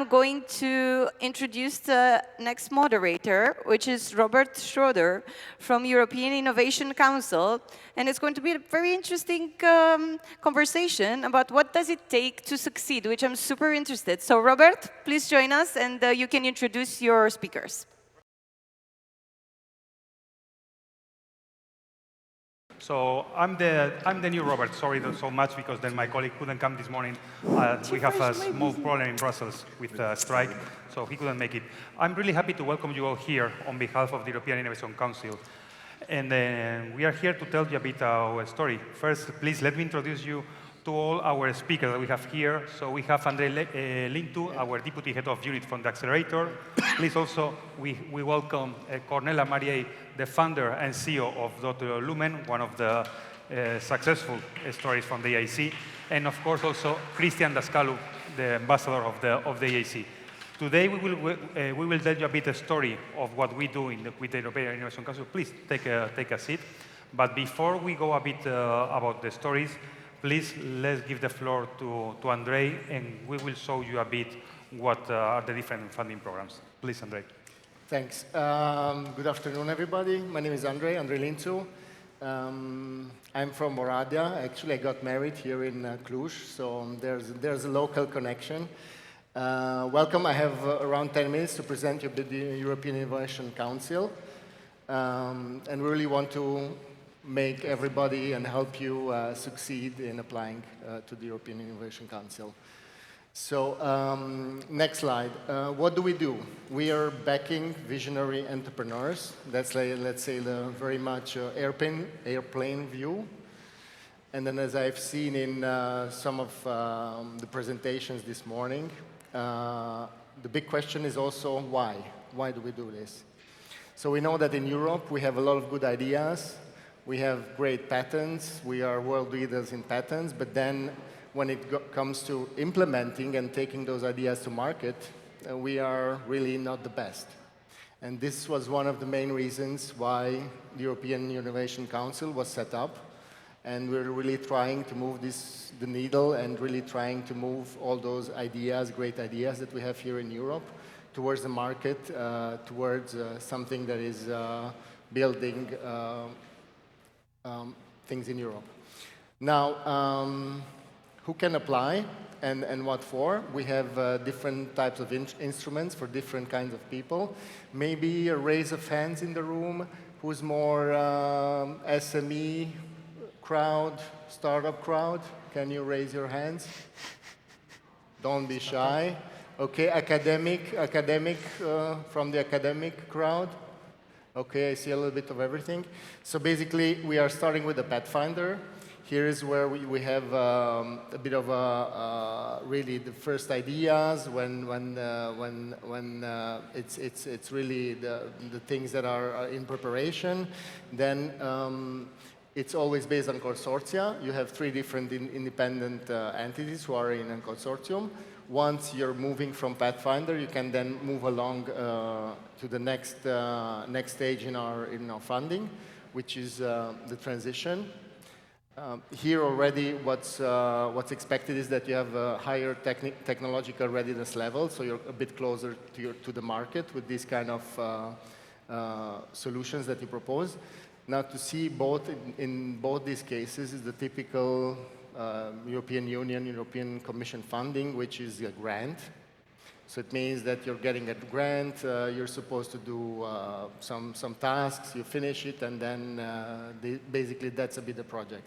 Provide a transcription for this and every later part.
I'm going to introduce the next moderator, which is Robert Schroeder from European Innovation Council. And it's going to be a very interesting conversation about what does it take to succeed, which I'm super interested. So Robert, please join us, and you can introduce your speakers. So I'm the new Robert. Sorry so much because then my colleague couldn't come this morning. We have a small problem in Brussels with the strike, so he couldn't make it. I'm really happy to welcome you all here on behalf of the European Innovation Council. And we are here to tell you a bit our story. First, please let me introduce you to all our speakers that we have here. So we have Andrei Lintu, our Deputy Head of Unit from the Accelerator. Please also, we welcome Cornel Amariei, the founder and CEO of Lumen, one of the successful stories from the EIC. And of course also Cristian Dascalu, the ambassador of the EIC. Today we will tell you a bit the story of what we do with the European Innovation Council. Please take a seat. But before we go a bit about the stories, please let's give the floor to Andrei, and we will show you a bit what are the different funding programs. Please, Andrei. Thanks. Good afternoon, everybody. My name is Andrei Lintu. I'm from Oradea. Actually, I got married here in Cluj, so there's a local connection. Welcome. I have around 10 minutes to present you the European Innovation Council. And we really want to make everybody and help you succeed in applying to the European Innovation Council. So next slide. What do? We are backing visionary entrepreneurs. That's, let's say, the very much airplane view. And then as I've seen in some of the presentations this morning, the big question is also why? Why do we do this? So we know that in Europe we have a lot of good ideas. We have great patents. We are world leaders in patents. But then when it comes to implementing and taking those ideas to market, we are really not the best. And this was one of the main reasons why the European Innovation Council was set up. And we're really trying to move the needle and really trying to move all those ideas, great ideas that we have here in Europe, towards the market, towards something that is building things in Europe. Now, who can apply and what for? We have different types of instruments for different kinds of people. Maybe a raise of hands in the room. Who's more SME crowd, startup crowd? Can you raise your hands? Don't be shy. Okay, academic from the academic crowd. Okay, I see a little bit of everything. So basically, we are starting with the Pathfinder. Here is where we have a bit of really the first ideas when it's really the things that are in preparation. Then it's always based on consortia. You have 3 different independent entities who are in a consortium. Once you're moving from Pathfinder, you can then move along to the next stage in our funding, which is the transition. Here already, what's expected is that you have a higher technological readiness level, so you're a bit closer to the market with these kind of solutions that you propose. Now, to see in both these cases is the typical European Union, European Commission funding, which is a grant. So it means that you're getting a grant, you're supposed to do some tasks, you finish it, and then basically that's a bit the project.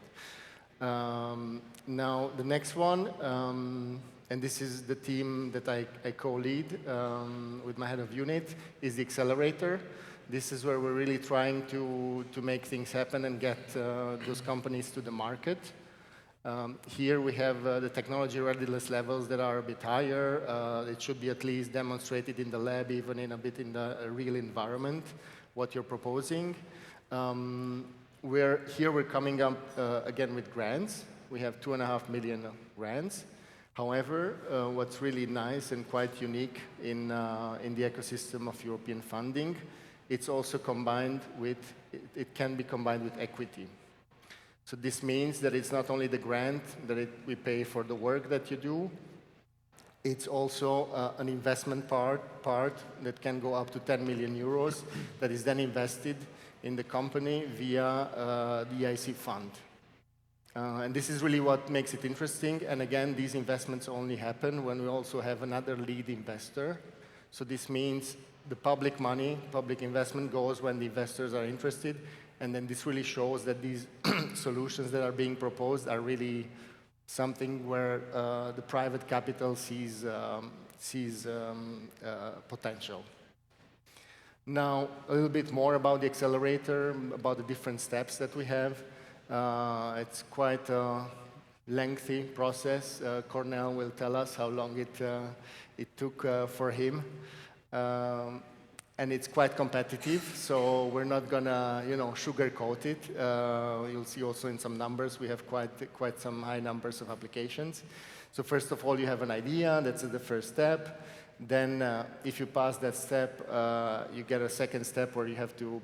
Now, the next one, and this is the team that I co-lead with my head of unit, is the Accelerator. This is where we're really trying to make things happen and get those companies to the market. Here we have the technology readiness levels that are a bit higher. It should be at least demonstrated in the lab, even in a bit in the real environment, what you're proposing. We're coming up again with grants. We have 2.5 million grants. However, what's really nice and quite unique in the ecosystem of European funding, it's also combined with, it can be combined with equity. So this means that it's not only the grant that we pay for the work that you do, It's also an investment part that can go up to 10 million euros that is then invested in the company via the EIC fund. And this is really what makes it interesting. And again, these investments only happen when we also have another lead investor. So this means the public money, public investment goes when the investors are interested. And then this really shows that these solutions that are being proposed are really something where the private capital sees potential. Now, a little bit more about the accelerator, about the different steps that we have. It's quite a lengthy process. Cornel will tell us how long it took for him. And it's quite competitive, so we're not gonna, sugarcoat it. You'll see also in some numbers, we have quite some high numbers of applications. So first of all, you have an idea, that's the first step. Then if you pass that step, you get a second step where you have to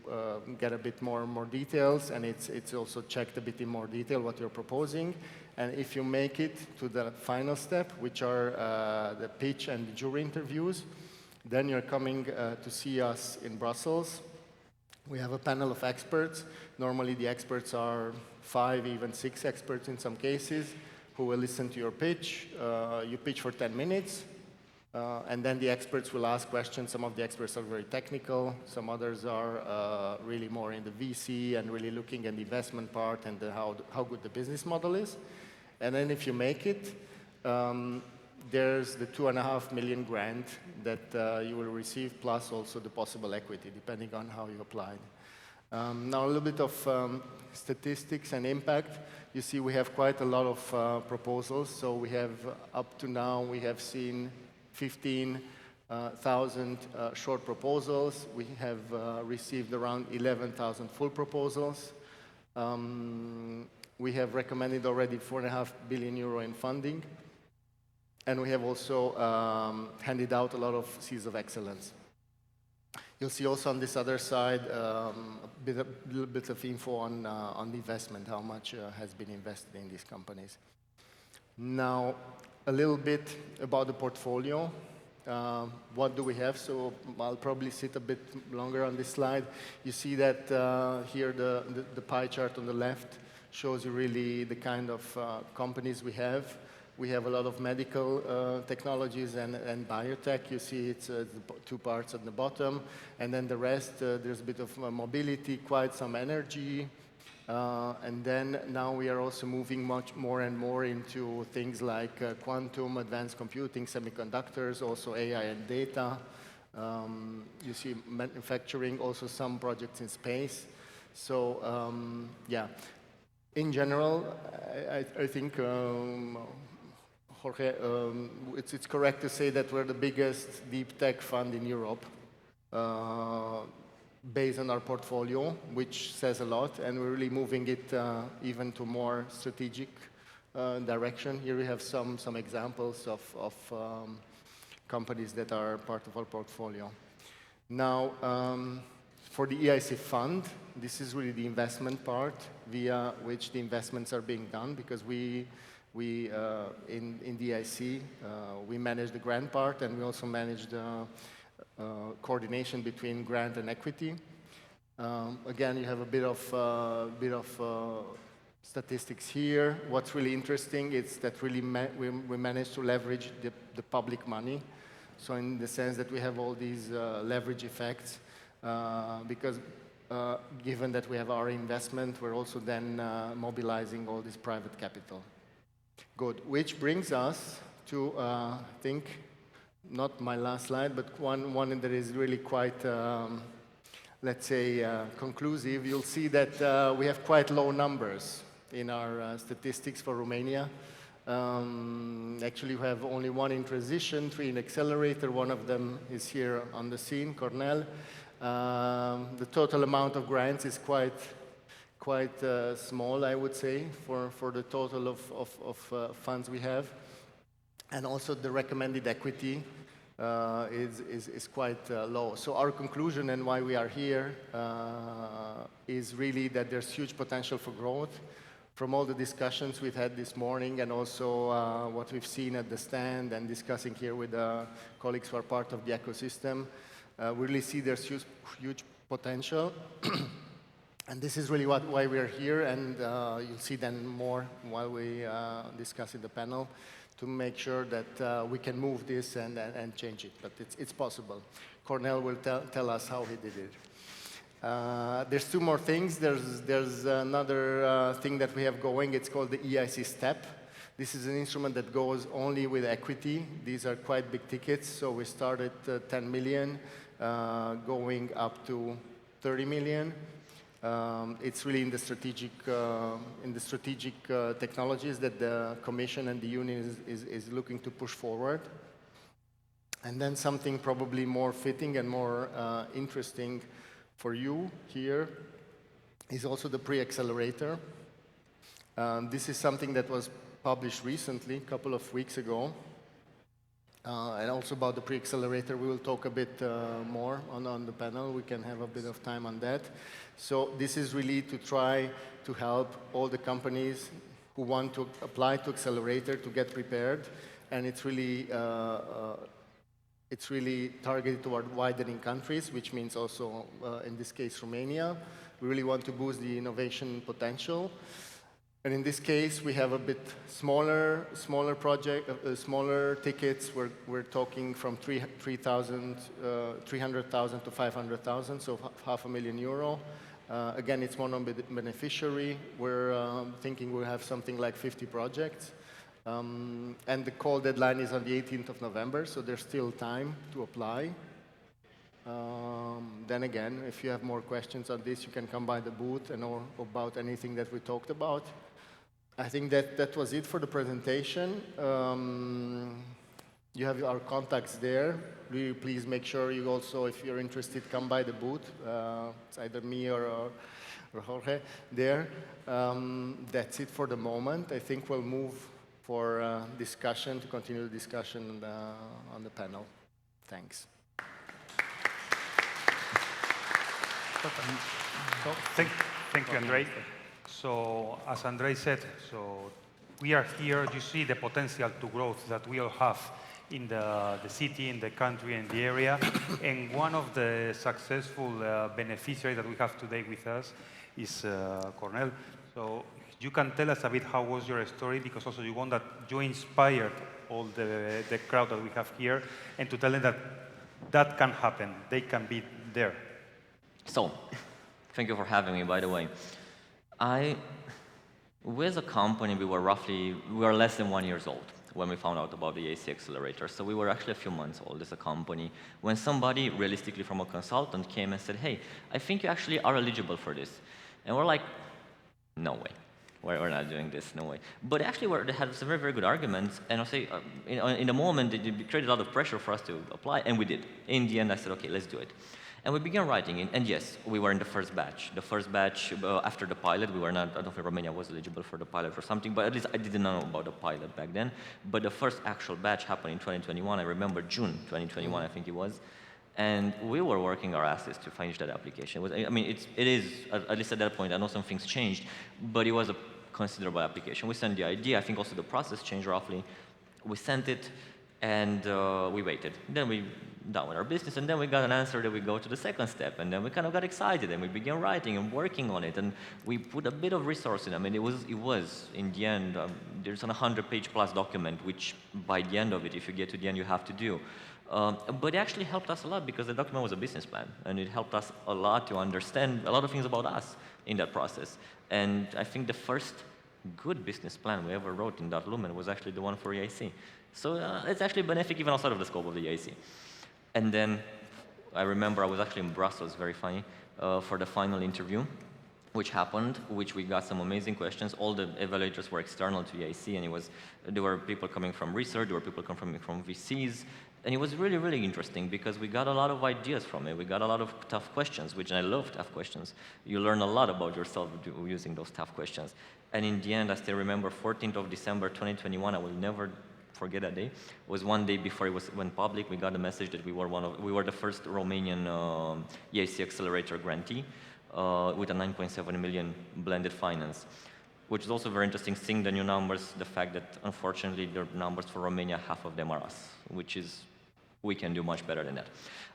get a bit more details, and it's also checked a bit in more detail what you're proposing. And if you make it to the final step, which are the pitch and the jury interviews, then you're coming to see us in Brussels. We have a panel of experts. Normally the experts are 5, even 6 experts in some cases, who will listen to your pitch. You pitch for 10 minutes. And then the experts will ask questions. Some of the experts are very technical. Some others are really more in the VC and really looking at the investment part and how good the business model is. And then if you make it, there's the 2.5 million grant that you will receive, plus also the possible equity, depending on how you applied. Now a little bit of statistics and impact. You see we have quite a lot of proposals. So we have, up to now, we have seen 15,000 short proposals. We have received around 11,000 full proposals. We have recommended already 4.5 billion euro in funding. And we have also handed out a lot of Seeds of Excellence. You'll see also on this other side a little bit of info on the investment, how much has been invested in these companies. Now, a little bit about the portfolio. What do we have? So I'll probably sit a bit longer on this slide. You see that here the pie chart on the left shows you really the kind of companies we have. We have a lot of medical technologies and biotech. You see it's the 2 parts at the bottom. And then the rest, there's a bit of mobility, quite some energy. And then now we are also moving much more and more into things like quantum, advanced computing, semiconductors, also AI and data. You see manufacturing, also some projects in space. So yeah, in general, I think Jorge, it's correct to say that we're the biggest deep tech fund in Europe, based on our portfolio, which says a lot, and we're really moving it even to more strategic direction. Here we have some examples of companies that are part of our portfolio. Now, for the EIC fund, this is really the investment part via which the investments are being done, because in the EIC, we manage the grant part, and we also manage the coordination between grant and equity. Again, you have a bit of statistics here. What's really interesting is that really we managed to leverage the public money. So in the sense that we have all these leverage effects, because given that we have our investment, we're also then mobilizing all this private capital. Good, which brings us to, I think, not my last slide, but one that is really quite, let's say, conclusive. You'll see that we have quite low numbers in our statistics for Romania. Actually, we have only 1 in transition, 3 in accelerator. One of them is here on the scene, Cornel. The total amount of grants is quite small, I would say, for the total of funds we have. And also the recommended equity is quite low. So our conclusion and why we are here is really that there's huge potential for growth. from all the discussions we've had this morning and also what we've seen at the stand and discussing here with colleagues who are part of the ecosystem, we really see there's huge potential. And this is really why we're here, and you'll see then more while we discuss in the panel to make sure that we can move this and change it. But it's possible. Cornel will tell us how he did it. There's two more things. There's another thing that we have going. It's called the EIC STEP. This is an instrument that goes only with equity. These are quite big tickets. So we started 10 million, going up to 30 million. It's really in the strategic technologies that the Commission and the Union is looking to push forward. And then something probably more fitting and more interesting for you here is also the pre-accelerator. This is something that was published recently, a couple of weeks ago. And also about the pre-accelerator, we will talk a bit more on the panel. We can have a bit of time on that. So this is really to try to help all the companies who want to apply to accelerator to get prepared. And it's really targeted toward widening countries, which means also, in this case, Romania. We really want to boost the innovation potential. And in this case, we have a bit smaller project, smaller tickets. We're talking from 300,000 to 500,000, so €500,000. Again, it's mono-beneficiary. We're thinking we'll have something like 50 projects. And the call deadline is on the 18th of November, so there's still time to apply. Then again, if you have more questions on this, you can come by the booth and or about anything that we talked about. I think that was it for the presentation. You have our contacts there. Really, please make sure you also, if you're interested, come by the booth. It's either me or Jorge there. That's it for the moment. I think we'll move for discussion, to continue the discussion on the panel. Thanks. So, thank you, Andrei. So, as Andrei said, so we are here. You see the potential to growth that we all have in the city, in the country, and the area. And one of the successful beneficiaries that we have today with us is Cornel. So you can tell us a bit how was your story, because also you want that you inspired all the crowd that we have here, and to tell them that that can happen. They can be there. So, thank you for having me, by the way. We as a company, we were less than 1 year old when we found out about the AC accelerator. So we were actually a few months old as a company when somebody, realistically from a consultant, came and said, hey, I think you actually are eligible for this. And we're like, no way. We're not doing this, no way. But actually, they had some very, very good arguments. And I'll say, in the moment, it created a lot of pressure for us to apply, and we did. In the end, I said, okay, let's do it. And we began writing, and yes, we were in the first batch. The first batch, after the pilot, we were not, I don't think Romania was eligible for the pilot or something, but at least I didn't know about the pilot back then. But the first actual batch happened in 2021. I remember June 2021, I think it was. And we were working our asses to finish that application. It is, at least at that point, I know some things changed, but it was a considerable application. We sent the idea. I think also the process changed roughly. We sent it, and we waited. Then we done with our business, and then we got an answer that we go to the second step, and then we kind of got excited, and we began writing and working on it, and we put a bit of resource in. I mean, it was in the end, there's an 100-page plus document, which by the end of it, if you get to the end, you have to do. But it actually helped us a lot because the document was a business plan, and it helped us a lot to understand a lot of things about us in that process. And I think the first good business plan we ever wrote in .lumen was actually the one for EIC. So it's actually benefic even outside of the scope of the EIC. And then I remember I was actually in Brussels, very funny, for the final interview, which happened, which we got some amazing questions. All the evaluators were external to EIC, and there were people coming from research, there were people coming from VCs, and it was really, really interesting because we got a lot of ideas from it. We got a lot of tough questions, which I love tough questions. You learn a lot about yourself using those tough questions. And in the end, I still remember 14th of December 2021, I will never forget that day. It was one day before it went public. We got a message that we were the first Romanian EIC accelerator grantee with a 9.7 million blended finance. which is also very interesting, seeing the new numbers, the fact that unfortunately the numbers for Romania, half of them are us, which is, we can do much better than that.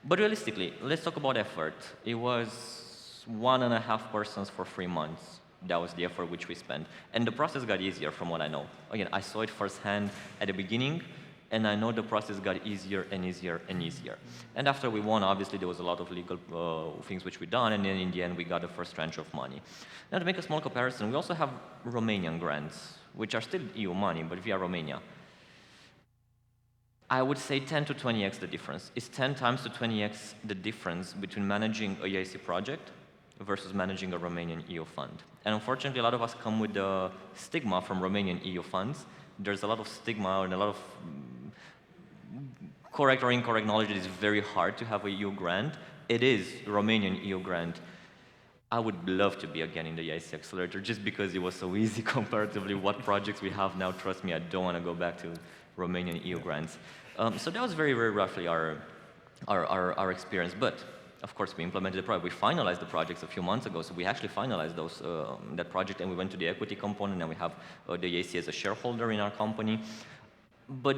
But realistically, let's talk about effort. It was 1.5 persons for 3 months. That was the effort which we spent. And the process got easier from what I know. Again, I saw it firsthand at the beginning, and I know the process got easier and easier and easier. And after we won, obviously, there was a lot of legal things which we done, and then in the end, we got the first tranche of money. Now, to make a small comparison, we also have Romanian grants, which are still EU money, but via Romania. I would say 10 to 20x the difference. It's 10 times to 20x the difference between managing a EIC project versus managing a Romanian EU fund. And unfortunately, a lot of us come with the stigma from Romanian EU funds. There's a lot of stigma and a lot of correct or incorrect knowledge that it's very hard to have a EU grant. It is a Romanian EU grant. I would love to be again in the EIC Accelerator just because it was so easy comparatively what projects we have now. Trust me, I don't want to go back to Romanian EU grants. So that was very, very roughly our experience. But of course, we implemented the project. We finalized the projects a few months ago, so we actually finalized that project, and we went to the equity component, and we have the EIC as a shareholder in our company. But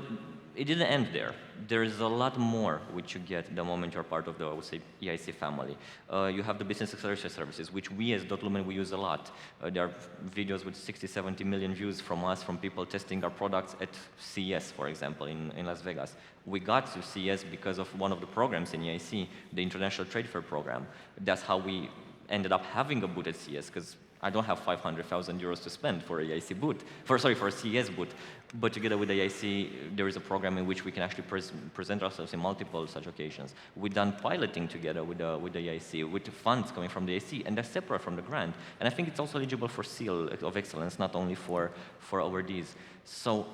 it didn't end there. There's a lot more which you get the moment you're part of the, I would say, EIC family. You have the business acceleration services, which we as Lumen, we use a lot. There are videos with 60, 70 million views from us, from people testing our products at CES, for example, in Las Vegas. We got to CES because of one of the programs in EIC, the International Trade Fair program. That's how we ended up having a booth at CES, because I don't have 500,000 euros to spend for a EIC booth, for a CES booth. But together with the EIC, there is a program in which we can actually present ourselves in multiple such occasions. We've done piloting together with the EIC, with the funds coming from the EIC, and that's separate from the grant. And I think it's also eligible for Seal of Excellence, not only for awardees. So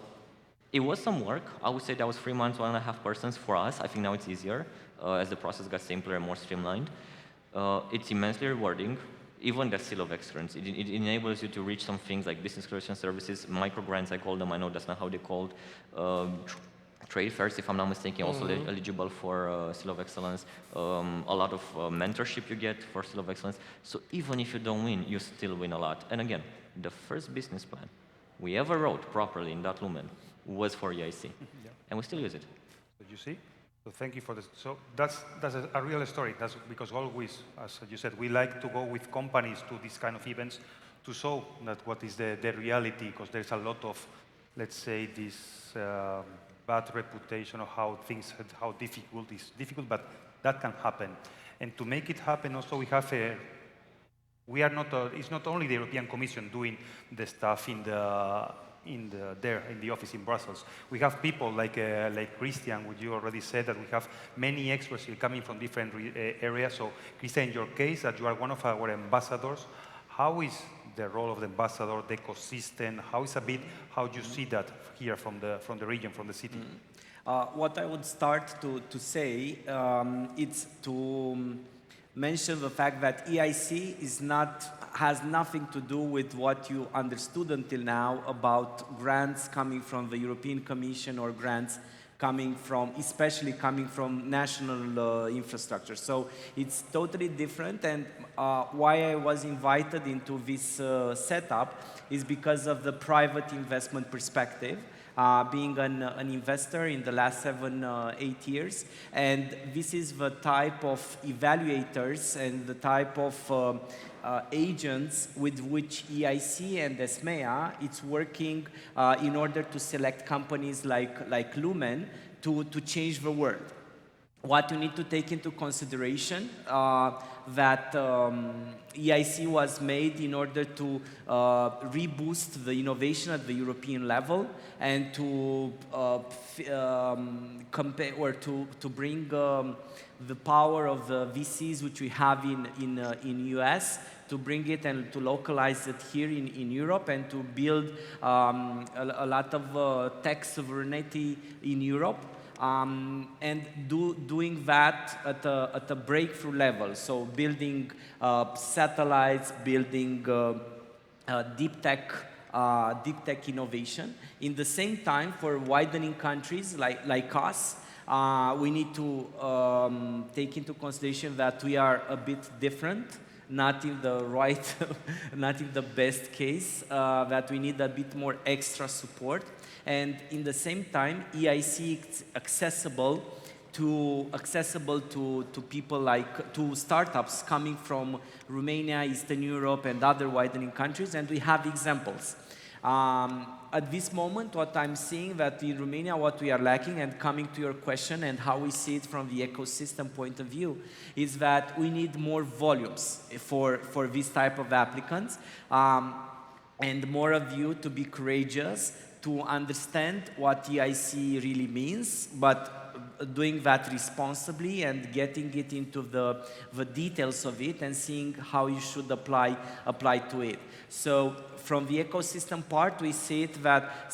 it was some work. I would say that was 3 months, 1.5 persons for us. I think now it's easier as the process got simpler and more streamlined. It's immensely rewarding. Even the Seal of Excellence, it enables you to reach some things like business acceleration services, micro grants, I call them. I know that's not how they're called. Trade fairs, if I'm not mistaken, also eligible for Seal of Excellence. A lot of mentorship you get for Seal of Excellence. So even if you don't win, you still win a lot. And again, the first business plan we ever wrote properly in Lumen was for EIC, and we still use it. Did you see? So thank you for this. So that's a real story. That's because always, as you said, we like to go with companies to these kind of events to show that what is the reality, because there's a lot of, let's say, this bad reputation of how difficult is difficult, but that can happen. And to make it happen, also we have it's not only the European Commission doing the stuff in the office in Brussels. We have people like Cristian, which you already said, that we have many experts here coming from different areas. So Cristian, in your case, that you are one of our ambassadors, how is the role of the ambassador, the ecosystem? How you see that here from the region, from the city? What I would start to say, it's to mention the fact that EIC has nothing to do with what you understood until now about grants coming from the European Commission or grants especially coming from national infrastructure. So it's totally different, and why I was invited into this setup is because of the private investment perspective. Being an investor in the last 7-8 years, and this is the type of evaluators and the type of agents with which EIC and ESMEA it's working in order to select companies like Lumen to change the world. What you need to take into consideration that EIC was made in order to reboost the innovation at the European level and to compare or to bring the power of the VCs which we have in US, to bring it and to localize it here in Europe, and to build a lot of tech sovereignty in Europe. And doing that at a breakthrough level, so building satellites, building deep tech innovation. In the same time, for widening countries like us, we need to take into consideration that we are a bit different not in the right, not in the best case, that we need a bit more extra support. And in the same time, EIC is accessible to people like, to startups coming from Romania, Eastern Europe, and other widening countries, and we have examples. At this moment, what I'm seeing that in Romania, what we are lacking, and coming to your question and how we see it from the ecosystem point of view, is that we need more volumes for this type of applicants, and more of you to be courageous, to understand what EIC really means, but doing that responsibly and getting it into the details of it and seeing how you should apply to it. So from the ecosystem part, we see it that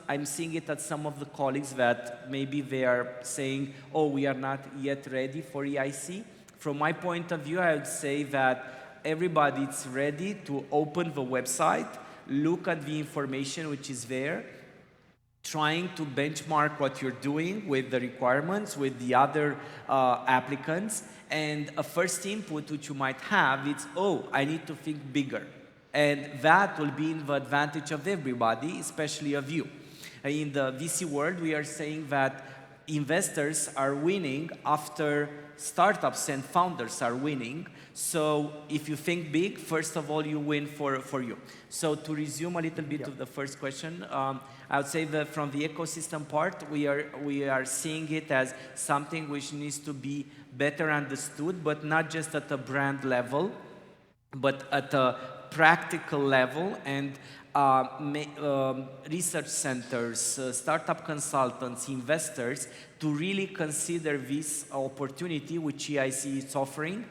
I'm seeing it at some of the colleagues that maybe they are saying, oh, we are not yet ready for EIC. From my point of view, I would say that everybody is ready to open the website, look at the information which is there, trying to benchmark what you're doing with the requirements, with the other applicants, and a first input which you might have is, oh, I need to think bigger. And that will be in the advantage of everybody, especially of you. In the VC world, we are saying that investors are winning after startups and founders are winning. So if you think big, first of all, you win for you. So to resume a little bit of the first question, I would say that from the ecosystem part, we are seeing it as something which needs to be better understood, but not just at a brand level, but at a practical level, and research centers, startup consultants, investors, to really consider this opportunity which EIC is offering,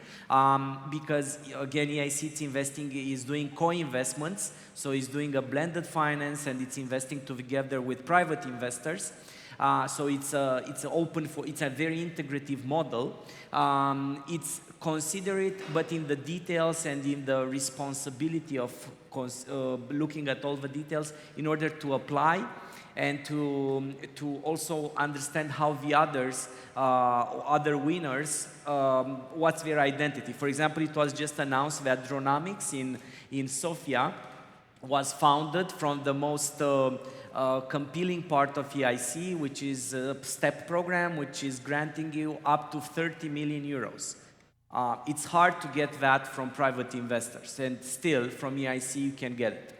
because again, EIC is doing co-investments, so it's doing a blended finance and it's investing together with private investors. So it's a very integrative model. It's considerate, but in the details and in the responsibility of looking at all the details in order to apply and to also understand how the other winners, what's their identity. For example, it was just announced that Dronomics in Sofia was founded from the most compelling part of EIC, which is a STEP program, which is granting you up to 30 million euros. It's hard to get that from private investors, and still from EIC you can get it.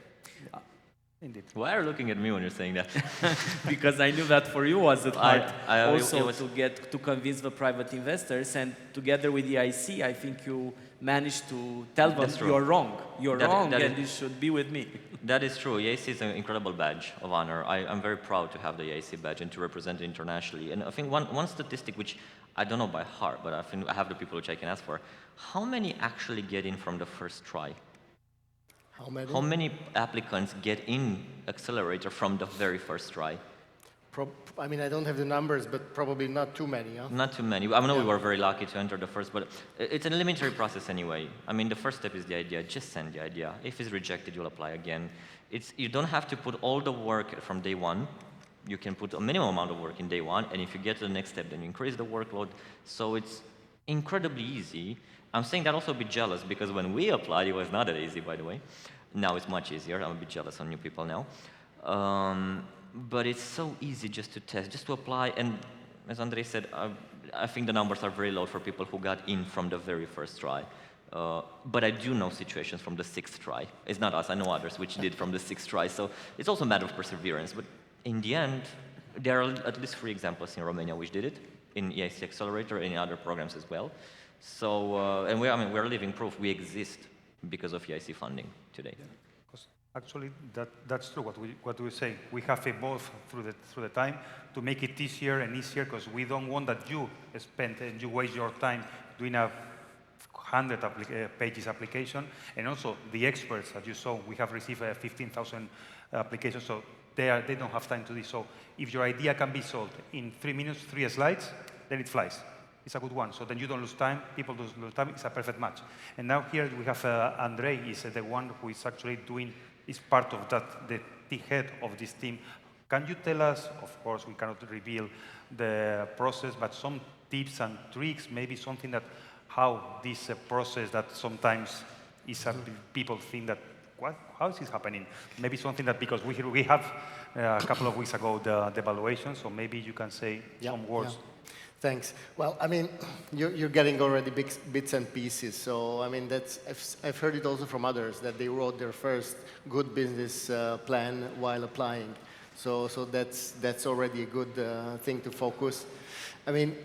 Indeed. Why are you looking at me when you're saying that? Because I knew that for you was hard also was... to convince the private investors, and together with EIC, I think you managed to tell them you're wrong. You're wrong, and you should be with me. That is true. EIC is an incredible badge of honor. I'm very proud to have the EIC badge and to represent it internationally. And I think one statistic which I don't know by heart, but I think I have the people which I can ask for. How many actually get in from the first try? How many applicants get in accelerator from the very first try? I mean, I don't have the numbers, but probably not too many. Huh? Not too many. I know we were very lucky to enter the first, but it's an elementary process anyway. I mean, the first step is the idea. Just send the idea. If it's rejected, you'll apply again. You don't have to put all the work from day one. You can put a minimum amount of work in day one, and if you get to the next step, then you increase the workload. So it's incredibly easy. I'm saying that also a bit jealous, because when we applied, it was not that easy, by the way. Now it's much easier. I'm a bit jealous on new people now. But it's so easy just to test, just to apply. And as Andrei said, I think the numbers are very low for people who got in from the very first try. But I do know situations from the 6th try. It's not us, I know others which did from the 6th try. So it's also a matter of perseverance. But in the end, there are at least 3 examples in Romania which did it, in EIC Accelerator and in other programs as well. So, and we're living proof we exist because of EIC funding today. Actually, that's true. What we say, we have evolved through the time to make it easier and easier, because we don't want that you spend and you waste your time doing a 100 pages application. And also the experts, as you saw, we have received 15,000 applications, so they don't have time to do this. So if your idea can be solved in 3 minutes, 3 slides, then it flies. It's a good one. So then you don't lose time, people don't lose time, it's a perfect match. And now here we have Andrei, is the one who is actually is part of that, the head of this team. Can you tell us, of course we cannot reveal the process, but some tips and tricks, maybe something that, how this process that sometimes is people think that, how is this happening? Maybe something that because we have a couple of weeks ago the evaluation, so maybe you can say some words. Yeah. Thanks. Well, I mean, you're getting already bits and pieces. So, I mean, I've heard it also from others that they wrote their first good business plan while applying. So that's already a good thing to focus. I mean,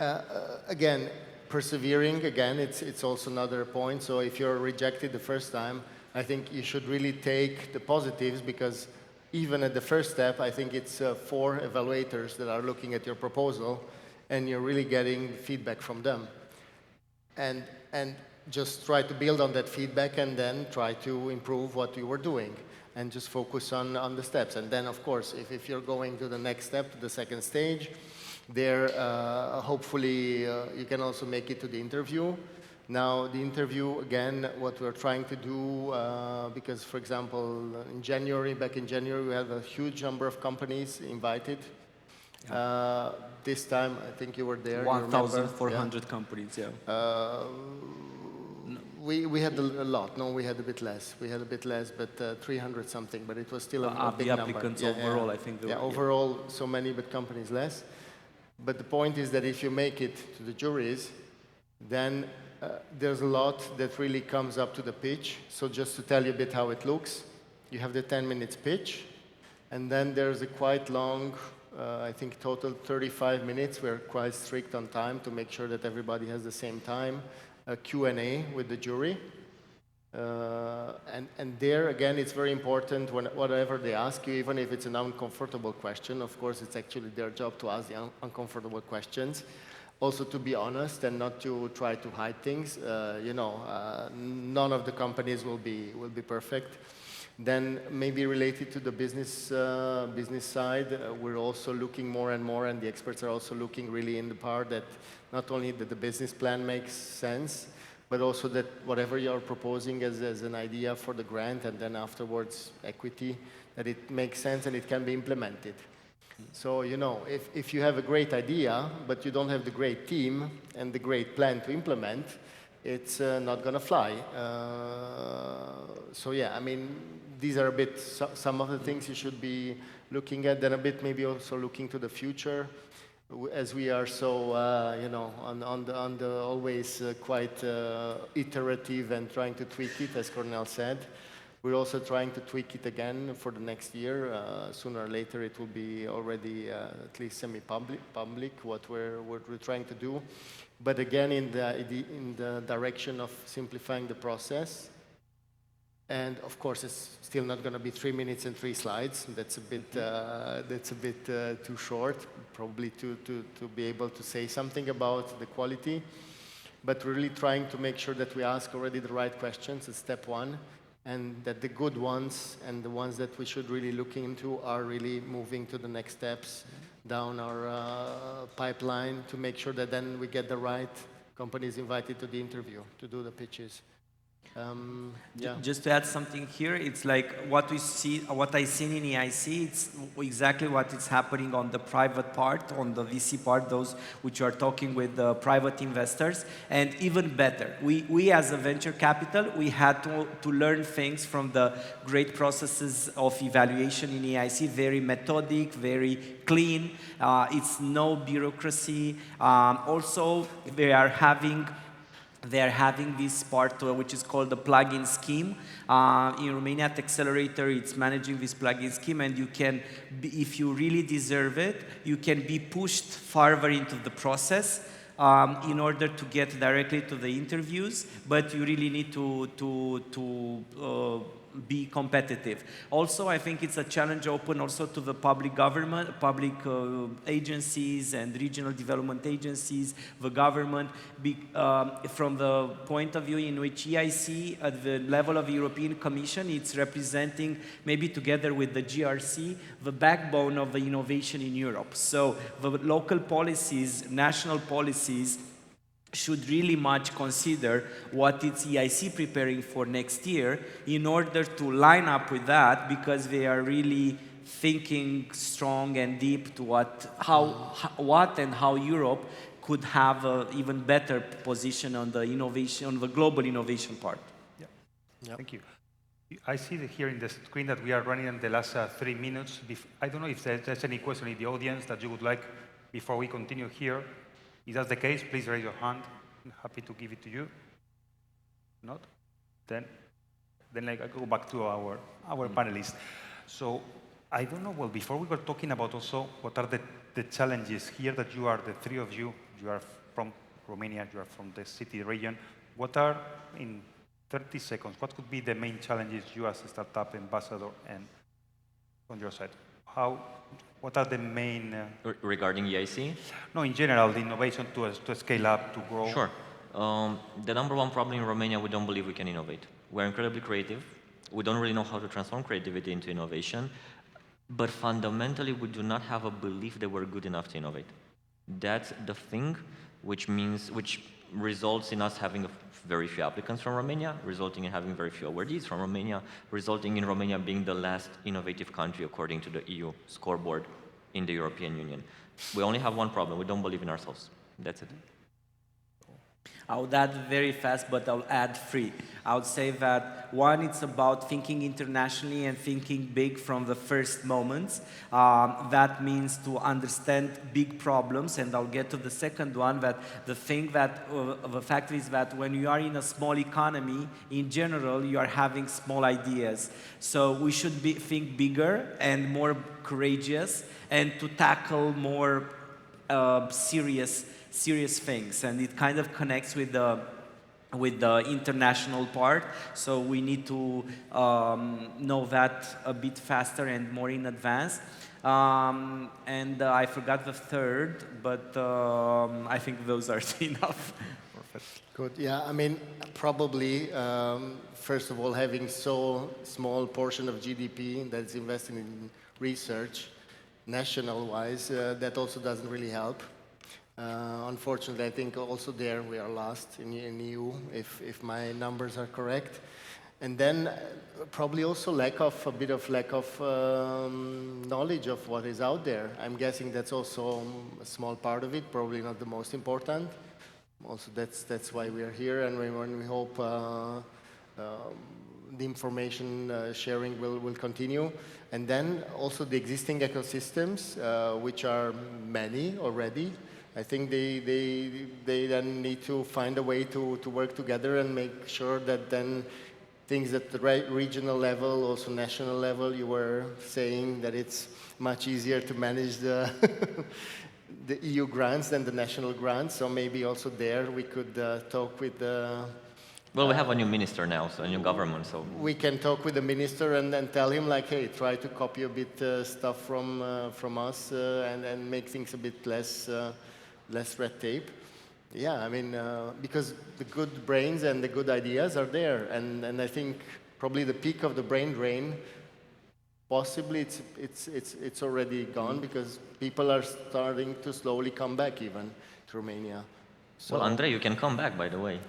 again, persevering, again, it's also another point. So if you're rejected the first time, I think you should really take the positives, because even at the first step, I think it's 4 evaluators that are looking at your proposal, and you're really getting feedback from them. And just try to build on that feedback and then try to improve what you were doing and just focus on the steps. And then, of course, if you're going to the next step, to the second stage, there, hopefully, you can also make it to the interview. Now, the interview, again, what we're trying to do, because, for example, back in January, we had a huge number of companies invited. Yeah. This time, I think you were there. 1,400 companies, yeah. We had a lot. No, we had a bit less. We had a bit less, but 300 something, but it was still a big number. The applicants overall, I think. Overall, so many, but companies less. But the point is that if you make it to the juries, then there's a lot that really comes up to the pitch. So just to tell you a bit how it looks, you have the 10 minutes pitch, and then there's a quite long, I think total 35 minutes. We're quite strict on time to make sure that everybody has the same time, a Q&A with the jury. And there, again, it's very important whatever they ask you, even if it's an uncomfortable question. Of course, it's actually their job to ask the uncomfortable questions. Also to be honest and not to try to hide things. None of the companies will be perfect. Then maybe related to the business side, we're also looking more and more, and the experts are also looking really in the part that not only that the business plan makes sense, but also that whatever you're proposing as an idea for the grant and then afterwards equity, that it makes sense and it can be implemented. So, if you have a great idea, but you don't have the great team and the great plan to implement, it's not going to fly. So, yeah, I mean, these are a bit some of the things you should be looking at, then a bit maybe also looking to the future, as we are so, on the always quite iterative and trying to tweak it, as Cornel said. We're also trying to tweak it again for the next year. Sooner or later, it will be already at least semi-public, what we're trying to do. But again, in the direction of simplifying the process. And of course, it's still not going to be 3 minutes and 3 slides. That's a bit too short, probably to be able to say something about the quality. But we're really trying to make sure that we ask already the right questions at step 1. And that the good ones and the ones that we should really look into are really moving to the next steps down our pipeline to make sure that then we get the right companies invited to the interview to do the pitches. Just to add something here, it's like what I seen in EIC, it's exactly what is happening on the private part, on the VC part, those which are talking with the private investors, and even better. We as a venture capital, we had to learn things from the great processes of evaluation in EIC, very methodic, very clean, it's no bureaucracy. Also, they are having this part which is called the plug-in scheme. In Romania, at Accelerator, it's managing this plug-in scheme, and you can, if you really deserve it, you can be pushed farther into the process in order to get directly to the interviews, but you really need to be competitive. Also, I think it's a challenge open also to the public government, public agencies and regional development agencies, the government, from the point of view in which EIC at the level of the European Commission, it's representing, maybe together with the GRC, the backbone of the innovation in Europe. So the local policies, national policies, should really much consider what is EIC preparing for next year in order to line up with that, because they are really thinking strong and deep to what and how Europe could have an even better position on the innovation, on the global innovation part. Yeah. Yep. Thank you. I see here in the screen that we are running in the last 3 minutes. I don't know if there's any question in the audience that you would like before we continue here. If that's the case, please raise your hand. I'm happy to give it to you. Not? Then I go back to our panelists. So I don't know, well, before we were talking about also what are the challenges here that you are, the three of you are from Romania, you are from the city region. What are, in 30 seconds, what could be the main challenges you as a startup ambassador and on your side? What are the main... Regarding EIC? No, in general, the innovation to scale up, to grow. Sure. The number one problem in Romania, we don't believe we can innovate. We're incredibly creative. We don't really know how to transform creativity into innovation. But fundamentally, we do not have a belief that we're good enough to innovate. That's the thing which results in us having very few applicants from Romania, resulting in having very few awardees from Romania, resulting in Romania being the last innovative country according to the EU scoreboard in the European Union. We only have one problem. We don't believe in ourselves. That's it. I would add very fast, but I'll add three. I would say that one, it's about thinking internationally and thinking big from the first moments. That means to understand big problems, and I'll get to the second one, that the fact is that when you are in a small economy, in general, you are having small ideas. So we should think bigger and more courageous, and to tackle more serious things, and it kind of connects with the international part. So we need to know that a bit faster and more in advance. And I forgot the third, but I think those are enough. Perfect. Good. Yeah, I mean, probably, first of all, having so small portion of GDP that's invested in research, national-wise, that also doesn't really help. Unfortunately, I think also there we are last in EU, if my numbers are correct. And then probably also a bit of lack of knowledge of what is out there. I'm guessing that's also a small part of it, probably not the most important. Also, that's why we are here, and we hope the information sharing will continue. And then also the existing ecosystems, which are many already. I think they then need to find a way to work together and make sure that then things at the regional level, also national level, you were saying that it's much easier to manage the the EU grants than the national grants. So maybe also there we could talk with the... Well, we have a new minister now, so a new government, so... We can talk with the minister and then tell him, like, hey, try to copy a bit stuff from us and make things a bit less red tape. Yeah, I mean, because the good brains and the good ideas are there, and I think probably the peak of the brain drain, possibly it's already gone, because people are starting to slowly come back even to Romania. So, well, Andrei, you can come back, by the way.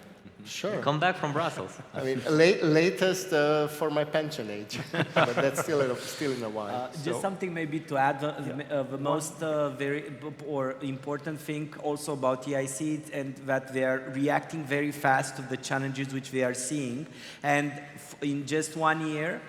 Sure. Come back from Brussels. I mean, latest for my pension age, but that's still in a while. Just something maybe to add, the most very or important thing also about EIC, and that they are reacting very fast to the challenges which they are seeing. And in just 1 year,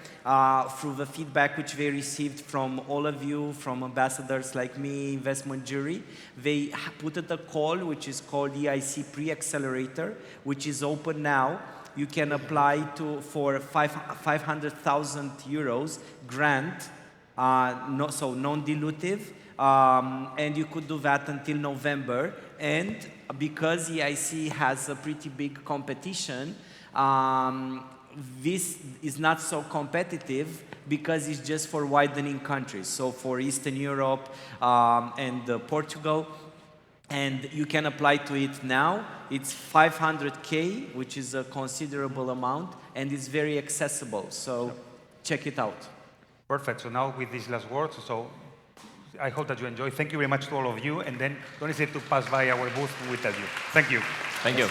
through the feedback which they received from all of you, from ambassadors like me, investment jury, they put a call which is called EIC Pre-Accelerator, which is open now. You can apply for 500,000 euros grant, so non-dilutive, and you could do that until November. And because EIC has a pretty big competition, this is not so competitive because it's just for widening countries, so for Eastern Europe and Portugal. And you can apply to it now. It's 500K, which is a considerable amount, and it's very accessible. So check it out. Perfect. So now with these last words, so I hope that you enjoy. Thank you very much to all of you. And then don't hesitate to pass by our booth and we'll tell you. Thank you. Thank you.